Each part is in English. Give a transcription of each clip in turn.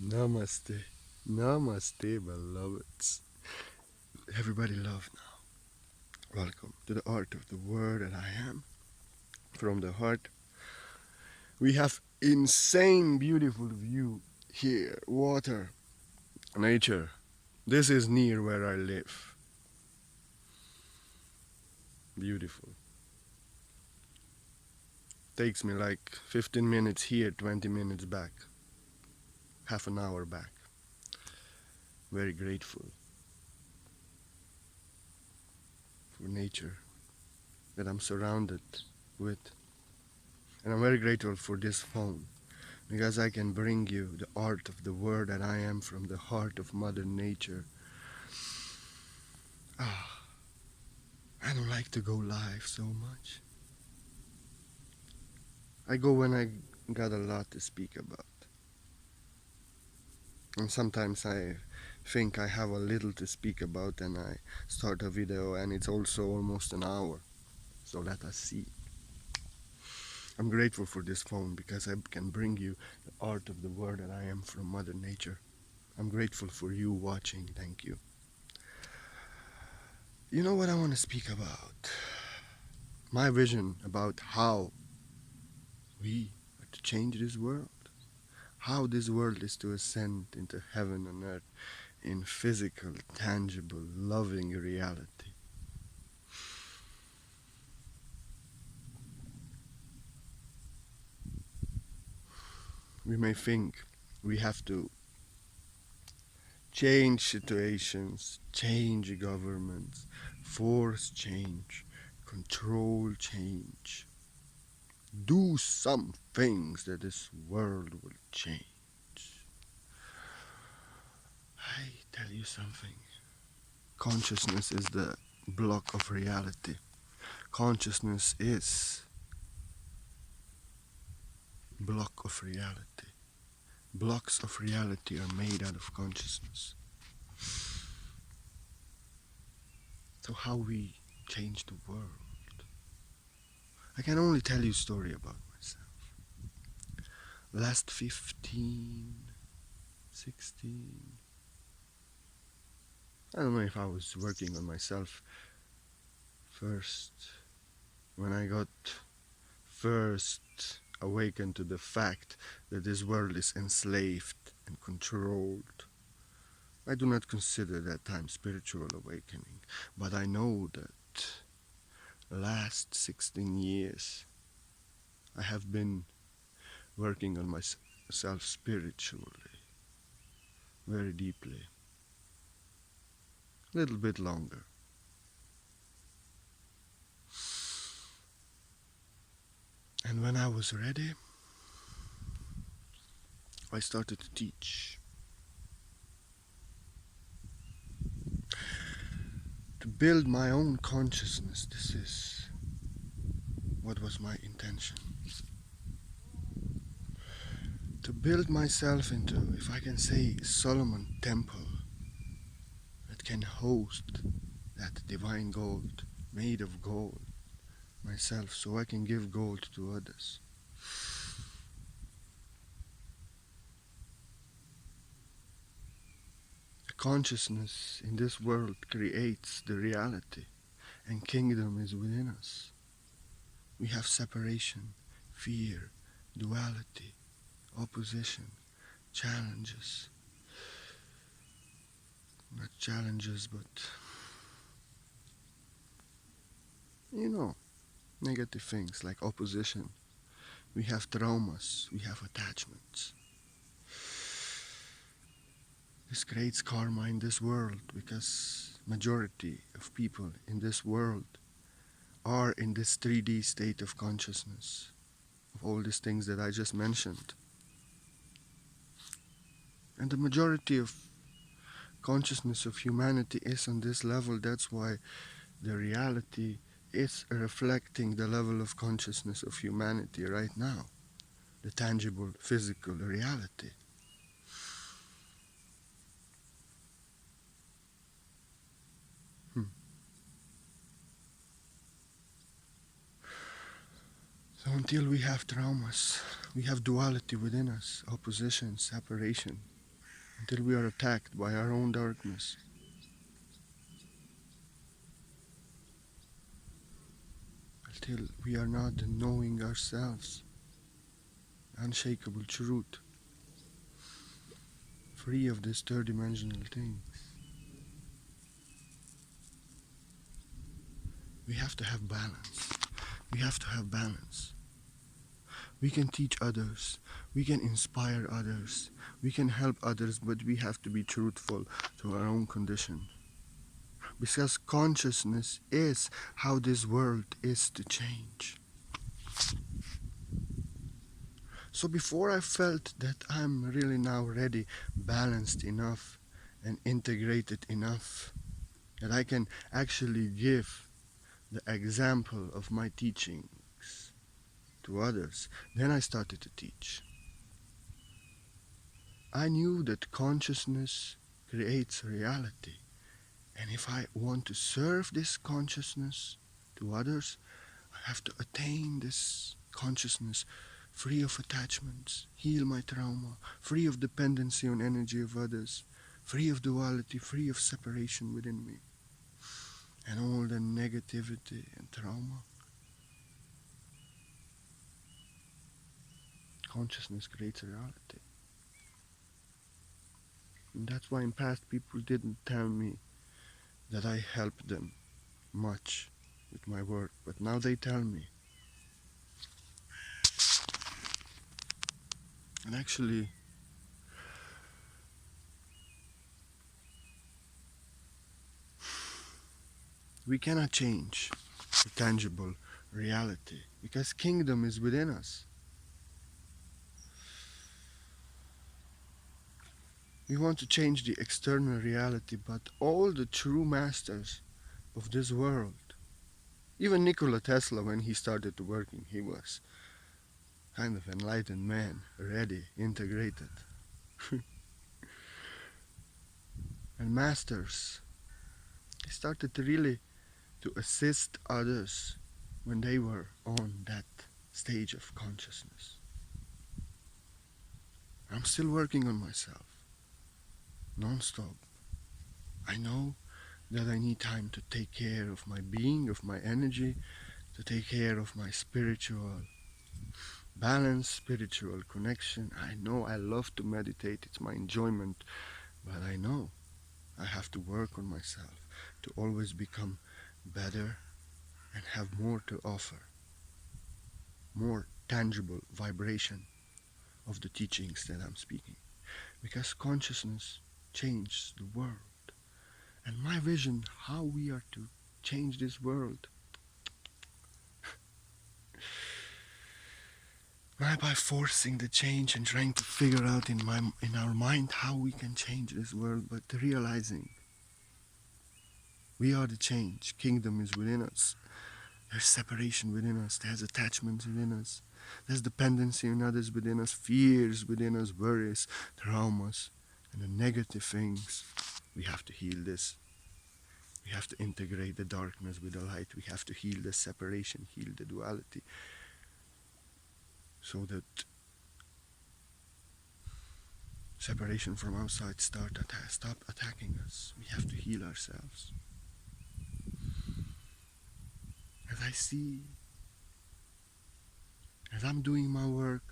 Namaste. Namaste, beloveds. Everybody love now. Welcome to the art of the word that I am. From the heart. We have insane beautiful view here. Water, nature. This is near where I live. Beautiful. Takes me like 15 minutes here, 20 minutes back. Half an hour back. Very grateful for nature that I'm surrounded with. And I'm very grateful for this phone because I can bring you the art of the word that I am from the heart of Mother Nature. Ah, I don't like to go live so much. I go when I got a lot to speak about. And sometimes I think I have a little to speak about and I start a video and it's also almost an hour. So let us see. I'm grateful for this phone because I can bring you the art of the word that I am from Mother Nature. I'm grateful for you watching. Thank you. You know what I want to speak about? My vision about how we are to change this world. How this world is to ascend into heaven and earth in physical, tangible, loving reality. We may think we have to change situations, change governments, force change, control change, do some things that this world will change. I tell you something. Consciousness is the block of reality. Consciousness is block of reality. Blocks of reality are made out of consciousness. So how we change the world? I can only tell you a story about myself. Last 15, 16, I don't know if I was working on myself first when I got first awakened to the fact that this world is enslaved and controlled. I do not consider that time spiritual awakening, but I know that last 16 years I have been working on myself spiritually, very deeply, a little bit longer. And when I was ready, I started to teach. To build my own consciousness, this is what was my intention. To build myself into, if I can say, Solomon temple that can host that divine gold made of gold myself so I can give gold to others. The consciousness in this world creates the reality and kingdom is within us. We have separation, fear, duality, opposition, challenges. Not challenges, but negative things like opposition. We have traumas, we have attachments. This creates karma in this world because majority of people in this world are in this 3D state of consciousness of all these things that I just mentioned. And the majority of consciousness of humanity is on this level. That's why the reality is reflecting the level of consciousness of humanity right now. The tangible, physical reality. So until we have traumas, we have duality within us, opposition, separation. until we are attacked by our own darkness. Until we are not knowing ourselves, unshakable truth, free of this third dimensional thing. We have to have balance. We have to have balance. We can teach others, we can inspire others, we can help others, but we have to be truthful to our own condition. Because consciousness is how this world is to change. So before I felt that I'm really now ready, balanced enough, and integrated enough, that I can actually give the example of my teachings to others, then I started to teach. I knew that consciousness creates reality. And if I want to serve this consciousness to others, I have to attain this consciousness free of attachments, heal my trauma, free of dependency on energy of others, free of duality, free of separation within me, and all the negativity and trauma. Consciousness creates reality. And that's why in past people didn't tell me that I helped them much with my work, but now they tell me. And actually, we cannot change the tangible reality because kingdom is within us. We want to change the external reality, but all the true masters of this world, even Nikola Tesla, when he started working, he was kind of enlightened man, ready, integrated. And masters, they started to really to assist others when they were on that stage of consciousness. I'm still working on myself, non-stop. I know that I need time to take care of my being, of my energy, to take care of my spiritual balance, spiritual connection. I know I love to meditate, it's my enjoyment, but I know I have to work on myself to always become better and have more to offer, more tangible vibration of the teachings that I'm speaking. Because consciousness changes the world. And my vision, how we are to change this world, not by forcing the change and trying to figure out in our mind how we can change this world, but realizing we are the change. Kingdom is within us. There's separation within us. There's attachments within us. There's dependency on others within us, fears within us, worries, traumas, and the negative things. We have to heal this. We have to integrate the darkness with the light. We have to heal the separation, heal the duality, so that separation from outside stop attacking us. We have to heal ourselves. As I see, as I'm doing my work,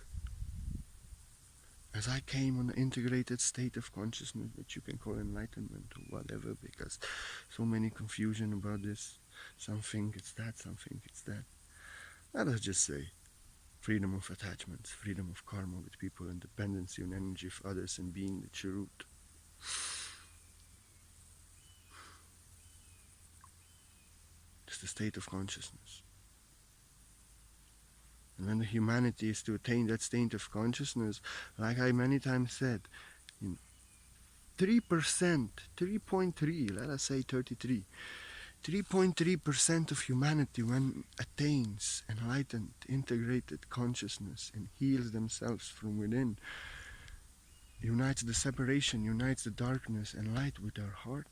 as I came on an integrated state of consciousness, which you can call enlightenment or whatever, because so many confusion about this. Some think it's that, some think it's that. Let us just say freedom of attachments, freedom of karma with people, and dependency on energy of others, and being the truth. It's the state of consciousness. And when the humanity is to attain that state of consciousness, like I many times said, 3%, 3.3, let us say 33, 3.3% of humanity, when attains enlightened, integrated consciousness and heals themselves from within, unites the separation, unites the darkness and light with their heart,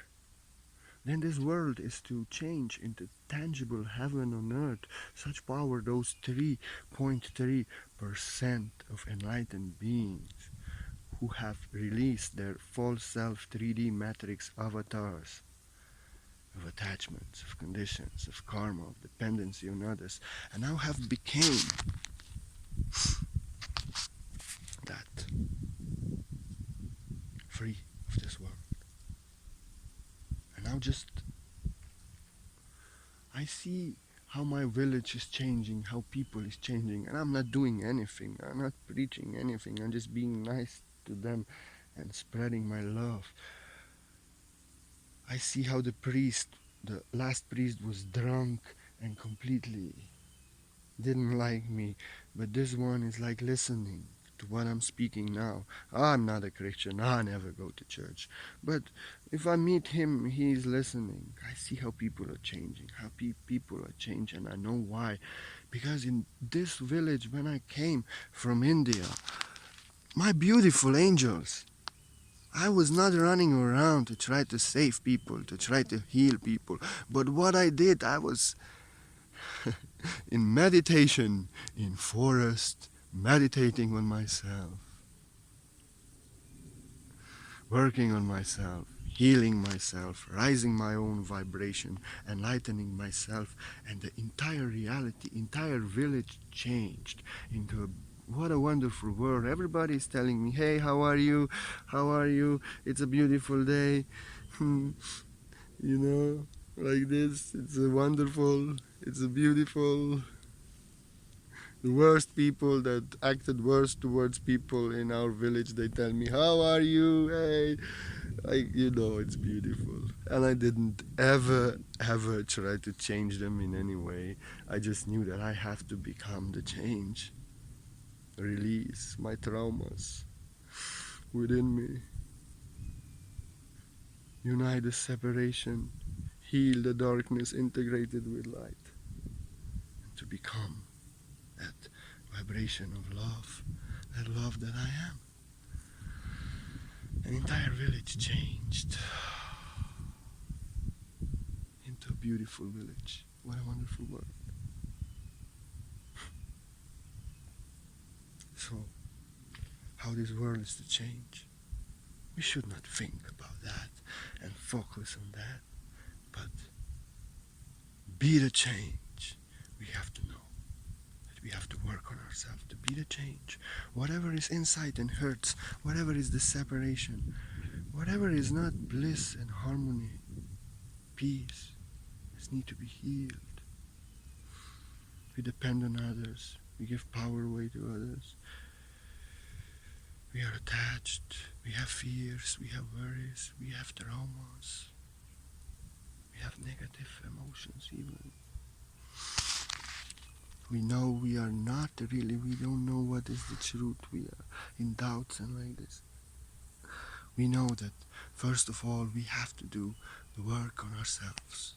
then this world is to change into tangible heaven on earth. Such power, those 3.3% of enlightened beings who have released their false self 3D matrix avatars of attachments, of conditions, of karma, of dependency on others, and now have became that, free of this world. And now just I see how my village is changing, how people is changing, and I'm not doing anything. I'm not preaching anything. I'm just being nice to them and spreading my love. I see how the priest, the last priest, was drunk and completely didn't like me, but this one is like listening to what I'm speaking now. I'm not a Christian, I never go to church, but if I meet him, he's listening. I see how people are changing, how people are changing, and I know why. Because in this village, when I came from India, my beautiful angels, I was not running around to try to save people, to try to heal people, but what I did, I was in meditation, in forest, meditating on myself, working on myself, healing myself, rising my own vibration, enlightening myself, and the entire reality, entire village changed into a what a wonderful world. Everybody is telling me, hey, how are you? How are you? It's a beautiful day. You know, like this. It's a wonderful, it's a beautiful. The worst people that acted worst towards people in our village, they tell me, how are you? Hey, it's beautiful. And I didn't ever try to change them in any way. I just knew that I have to become the change, release my traumas within me, unite the separation, heal the darkness integrated with light, and to become that vibration of love, that love that I am. An entire village changed into a beautiful village. What a wonderful world. So, how this world is to change, we should not think about that and focus on that, but be the change. We have to know that we have to work on ourselves to be the change. Whatever is inside and hurts, whatever is the separation, whatever is not bliss and harmony, peace, this need to be healed. We depend on others. We give power away to others. We are attached. We have fears. We have worries. We have traumas. We have negative emotions even. We know we are not really, we don't know what is the truth. We are in doubts and like this. We know that first of all we have to do the work on ourselves.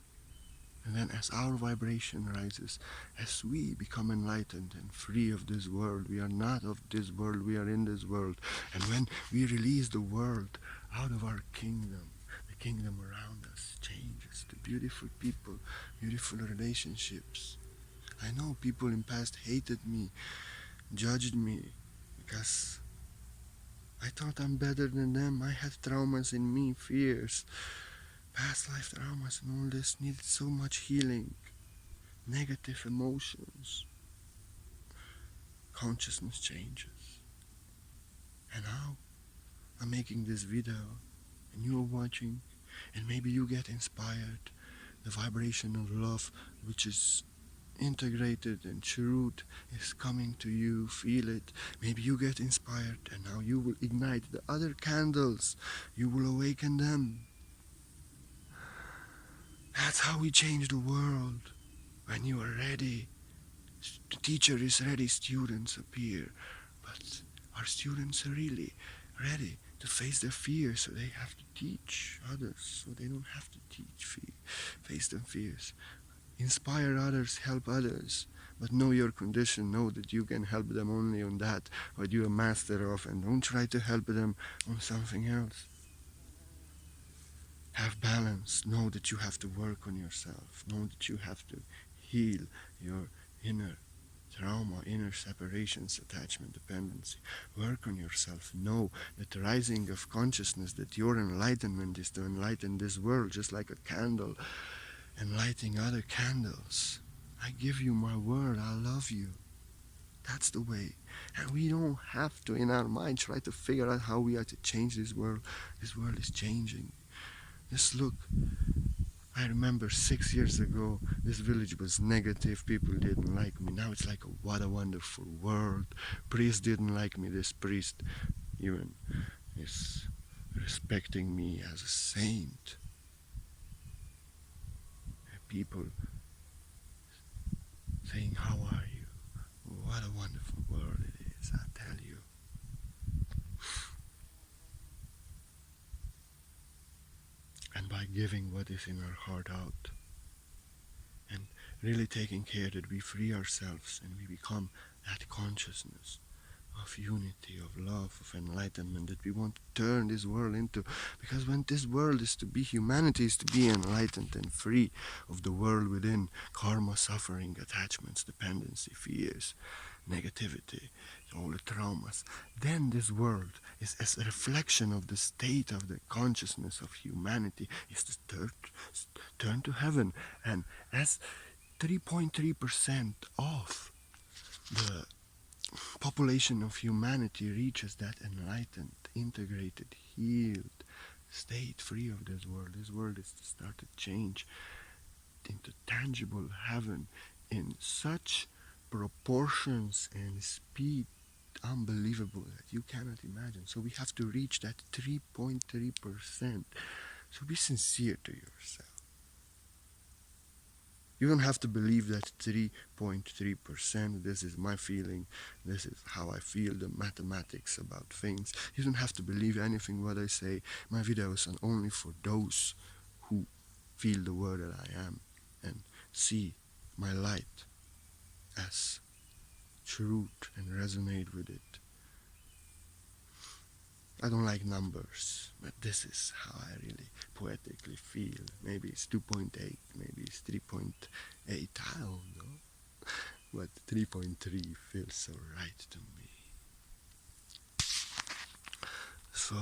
And then as our vibration rises, as we become enlightened and free of this world, we are not of this world, we are in this world. And when we release the world out of our kingdom, the kingdom around us changes to beautiful people, beautiful relationships. I know people in past hated me, judged me, because I thought I'm better than them. I had traumas in me, fears, past life traumas and all this needed so much healing. Negative emotions. Consciousness changes. And now I'm making this video and you're watching and maybe you get inspired. The vibration of love which is integrated and truth is coming to you. Feel it. Maybe you get inspired and now you will ignite the other candles. You will awaken them. That's how we change the world. When you are ready, the teacher is ready, students appear. But are students really ready to face their fears? So they have to teach others, so they don't have to face their fears. Inspire others, help others, but know your condition. Know that you can help them only on that what you are master of, and don't try to help them on something else. Have balance. Know that you have to work on yourself. Know that you have to heal your inner trauma, inner separations, attachment, dependency. Work on yourself. Know that the rising of consciousness, that your enlightenment is to enlighten this world just like a candle enlightening other candles. I give you my word, I love you. That's the way. And we don't have to, in our mind, try to figure out how we are to change this world. This world is changing. Just look. I remember 6 years ago, this village was negative. People didn't like me. Now it's like, what a wonderful world. Priest didn't like me. This priest even is respecting me as a saint. People saying, how are you? What a wonderful world it is, I tell you. And by giving what is in our heart out, and really taking care that we free ourselves and we become that consciousness of unity, of love, of enlightenment that we want to turn this world into. Because when this world is to be, humanity is to be enlightened and free of the world within, karma, suffering, attachments, dependency, fears, negativity, all the traumas, then this world is as a reflection of the state of the consciousness of humanity, is to turn to heaven. And as 3.3% of the population of humanity reaches that enlightened, integrated, healed state, free of this world is to start to change into tangible heaven in such proportions and speed unbelievable that you cannot imagine. So we have to reach that 3.3%. So be sincere to yourself. You don't have to believe that 3.3%, this is my feeling, this is how I feel, the mathematics about things. You don't have to believe anything what I say. My videos are only for those who feel the word that I am and see my light as truth and resonate with it. I don't like numbers, but this is how I really poetically feel. Maybe it's 2.8, maybe it's 3.8, I don't know. But 3.3 feels so right to me. So,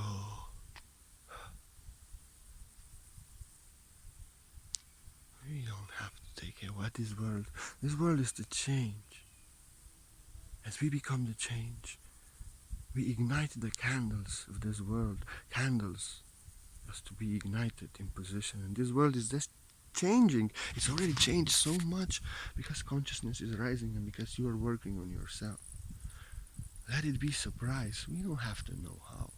we don't have to take care what this world is to change. As we become the change, we ignite the candles of this world. Candles has to be ignited in position, and this world is just changing. It's already changed so much because consciousness is rising and because you are working on yourself. Let it be surprise. We don't have to know how.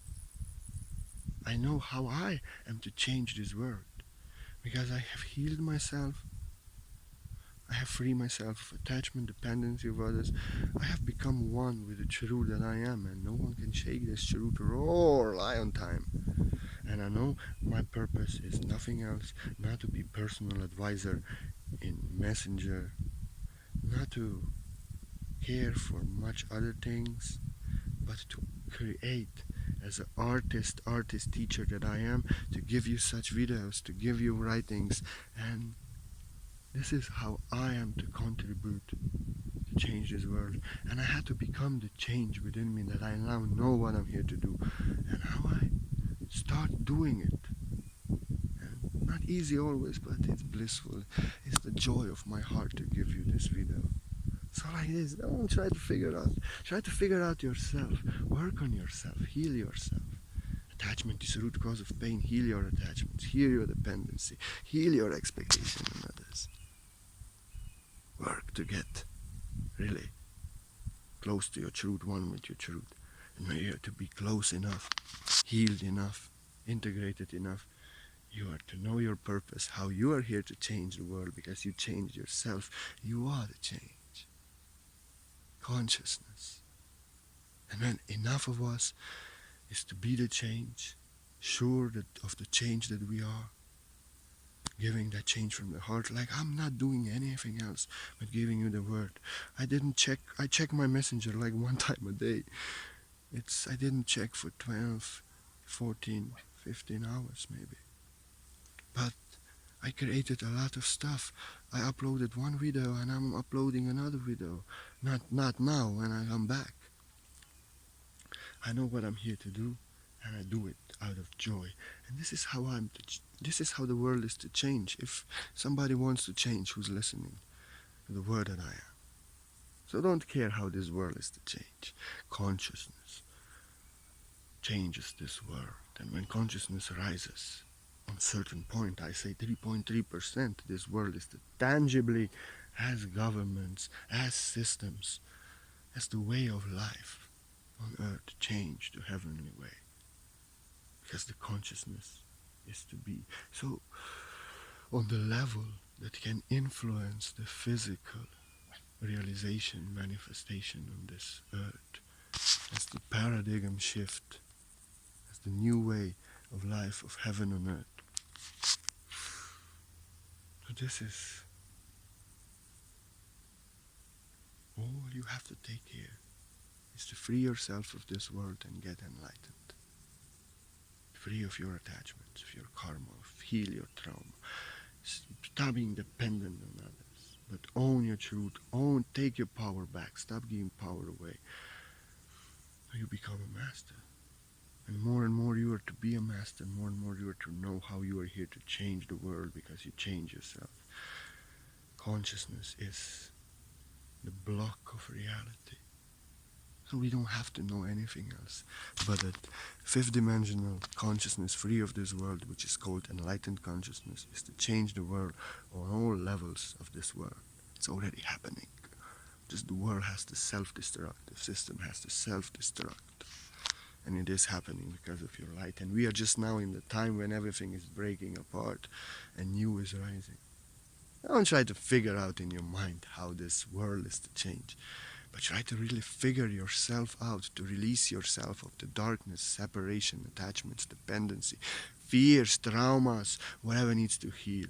I know how I am to change this world because I have healed myself. I have freed myself of attachment, dependency of others. I have become one with the truth that I am, and no one can shake this truth or lie on time. And I know my purpose is nothing else, not to be personal advisor in Messenger, not to care for much other things, but to create as an artist teacher that I am, to give you such videos, to give you writings, and this is how I am to contribute to change this world. And I had to become the change within me that I now know what I'm here to do, and how I start doing it. And not easy always, but it's blissful. It's the joy of my heart to give you this video. So like this, don't try to figure out. Try to figure out yourself. Work on yourself. Heal yourself. Attachment is the root cause of pain. Heal your attachments. Heal your dependency. Heal your expectation on others. Work to get really close to your truth, one with your truth. And when you have to be close enough, healed enough, integrated enough, you are to know your purpose, how you are here to change the world, because you changed yourself. You are the change. Consciousness. And when enough of us is to be the change, sure that of the change that we are, giving that change from the heart, like I'm not doing anything else but giving you the word. I check my messenger like one time a day. I didn't check for 12, 14, 15 hours maybe. But I created a lot of stuff. I uploaded one video and I'm uploading another video. Not now when I come back. I know what I'm here to do, and I do it out of joy. And this is how this is how the world is to change. If somebody wants to change, who's listening to the word that I am. So don't care how this world is to change. Consciousness changes this world, and when consciousness rises on a certain point, I say 3.3%, this world is to tangibly, as governments, as systems, as the way of life on earth change to heavenly way, because the consciousness is to be so on the level that can influence the physical realization, manifestation on this earth, as the paradigm shift, as the new way of life of heaven on earth. So this is all you have to take care, is to free yourself of this world and get enlightened. Free of your attachments, of your karma, heal your trauma. Stop being dependent on others, but own your truth. Take your power back. Stop giving power away. You become a master. And more you are to be a master, more and more you are to know how you are here to change the world, because you change yourself. Consciousness is the block of reality. So we don't have to know anything else. But that fifth dimensional consciousness free of this world, which is called enlightened consciousness, is to change the world on all levels of this world. It's already happening. Just the world has to self-destruct. The system has to self-destruct. And it is happening because of your light. And we are just now in the time when everything is breaking apart and new is rising. Don't try to figure out in your mind how this world is to change. But try to really figure yourself out, to release yourself of the darkness, separation, attachments, dependency, fears, traumas, whatever needs to heal.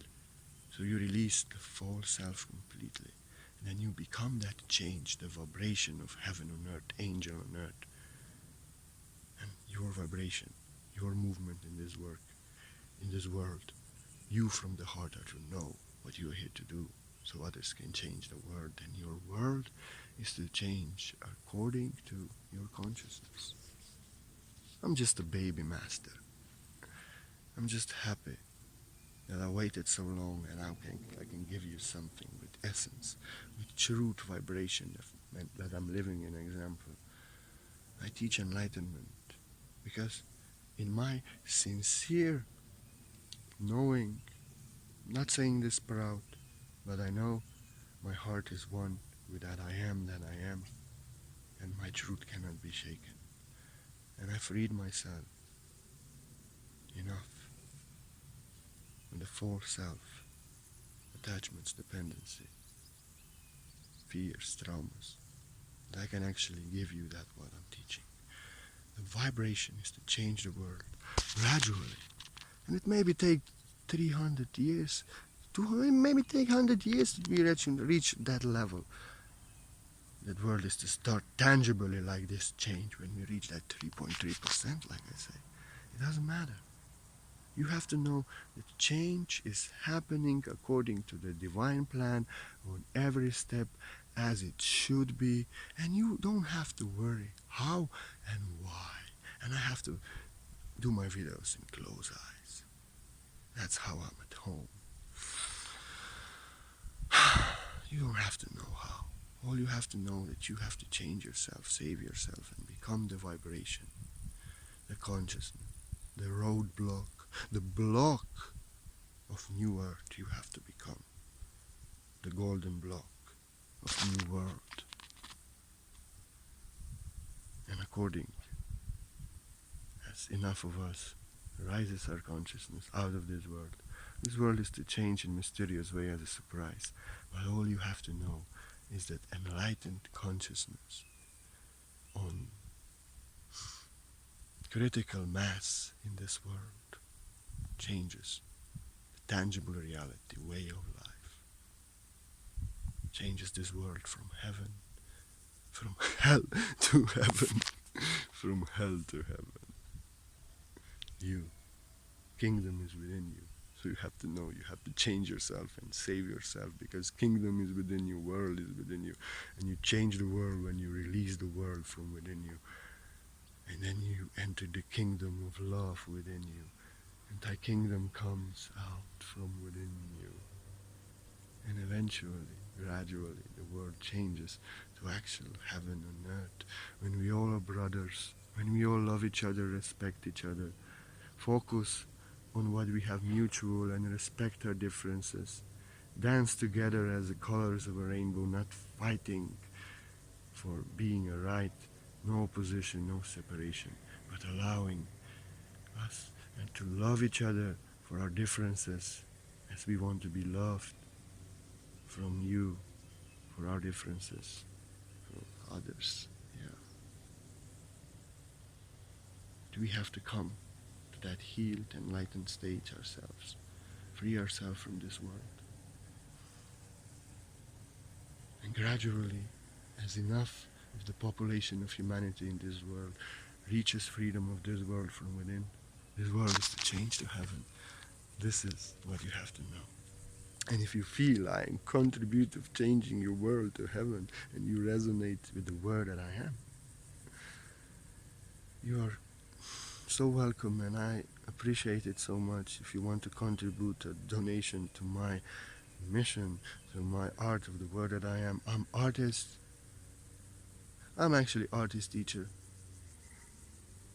So you release the false self completely. And then you become that change, the vibration of heaven on earth, angel on earth. And your vibration, your movement in this work, in this world, you from the heart are to know what you are here to do, so others can change the world. And your world is to change according to your consciousness. I'm just a baby master. I'm just happy that I waited so long, and I can give you something with essence, with truth vibration, that I'm living an example. I teach enlightenment because in my sincere knowing, not saying this proud, but I know my heart is one with that I am, and my truth cannot be shaken. And I freed myself enough from the false self, attachments, dependency, fears, traumas, that I can actually give you that what I'm teaching. The vibration is to change the world gradually. And it maybe take 300 years, maybe take 100 years to be reach that level. That world is to start tangibly like this change when we reach that 3.3%, like I say. It doesn't matter. You have to know that change is happening according to the divine plan on every step as it should be, and you don't have to worry how and why. And I have to do my videos in closed eyes. That's how I'm at home. You don't have to know how. All you have to know that you have to change yourself, save yourself, and become the vibration, the consciousness, the roadblock, the block of new earth you have to become, the golden block of new world. And according as enough of us rises our consciousness out of this world is to change in mysterious way as a surprise. But all you have to know is that enlightened consciousness on critical mass in this world changes the tangible reality, way of life. Changes this world from heaven, from hell to heaven, from hell to heaven. You, kingdom is within you. So you have to know, you have to change yourself and save yourself, because kingdom is within you, world is within you, and you change the world when you release the world from within you. And then you enter the kingdom of love within you, and thy kingdom comes out from within you. And eventually, gradually, the world changes to actual heaven on earth, when we all are brothers, when we all love each other, respect each other, focus on what we have mutual and respect our differences, dance together as the colors of a rainbow, not fighting for being a right, no opposition, no separation, but allowing us and to love each other for our differences, as we want to be loved from you for our differences, for others. Yeah. Do we have to come to that healed, enlightened stage ourselves, free ourselves from this world? And gradually, as enough of the population of humanity in this world reaches freedom of this world from within, this world is to change to heaven. This is what you have to know. And if you feel I am contributive changing your world to heaven, and you resonate with the word that I am, you are so welcome, and I appreciate it so much. If you want to contribute a donation to my mission, to my art of the word that I am, I'm artist. I'm actually artist teacher.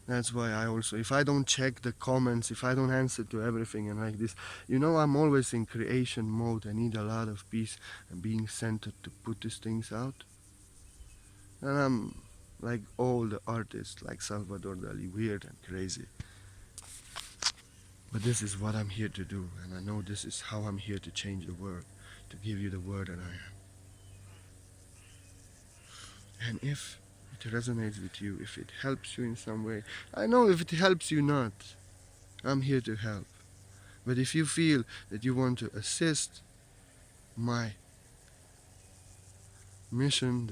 That's why I also, if I don't check the comments, if I don't answer to everything and like this, I'm always in creation mode. I need a lot of peace and being centered to put these things out. And I'm like all the artists, like Salvador Dali, weird and crazy. But this is what I'm here to do, and I know this is how I'm here to change the world, to give you the word that I am. And if it resonates with you, if it helps you in some way, I know if it helps you not, I'm here to help. But if you feel that you want to assist my mission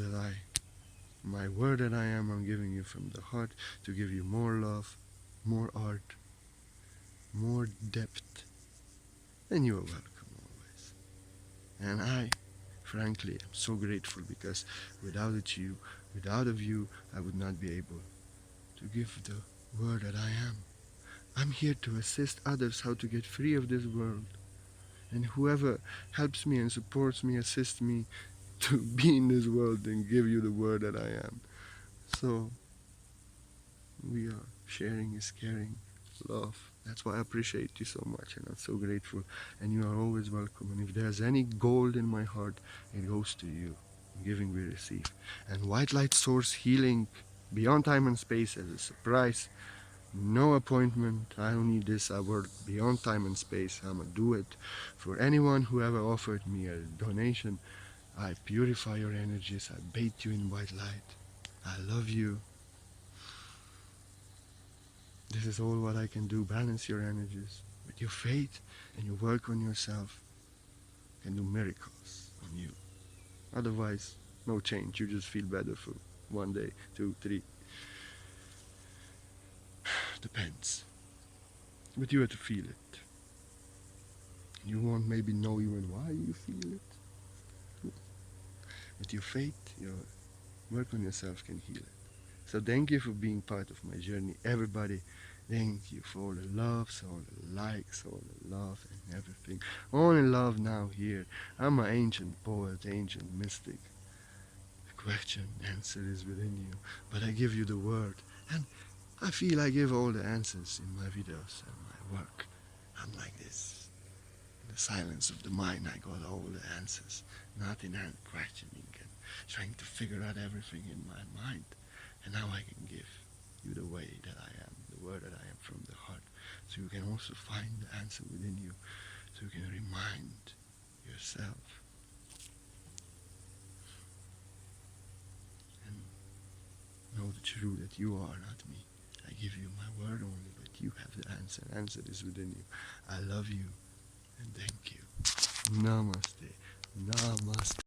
my word that I am, I'm giving you from the heart to give you more love, more art, more depth, then you are welcome always. And I, frankly, am so grateful, because without you, I would not be able to give the word that I am. I'm here to assist others how to get free of this world. And whoever helps me and supports me, assists me to be in this world and give you the word that I am. So, we are sharing is caring, love. That's why I appreciate you so much, and I'm so grateful. And you are always welcome. And if there's any gold in my heart, it goes to you. Giving we receive. And White Light Source Healing Beyond Time and Space as a surprise. No appointment. I don't need this. I work beyond time and space. I'ma do it. For anyone who ever offered me a donation, I purify your energies. I bathe you in white light. I love you. This is all what I can do. Balance your energies with your faith, and you work on yourself, and do miracles on you. Otherwise, no change. You just feel better for 1 day, 2, 3. Depends. But you have to feel it. You won't maybe know even why you feel it. With your faith, your work on yourself can heal it. So thank you for being part of my journey, everybody. Thank you for all the loves, all the likes, all the love and everything. Only love now here. I'm an ancient poet, ancient mystic. The question, answer is within you. But I give you the word. And I feel I give all the answers in my videos and my work. I'm like this. In the silence of the mind, I got all the answers. Not in hand questioning and trying to figure out everything in my mind. And now I can give you the way that I am, the word that I am from the heart. So you can also find the answer within you. So you can remind yourself. And know the truth that you are not me. I give you my word only, but you have the answer. The answer is within you. I love you and thank you. Namaste. Namaste.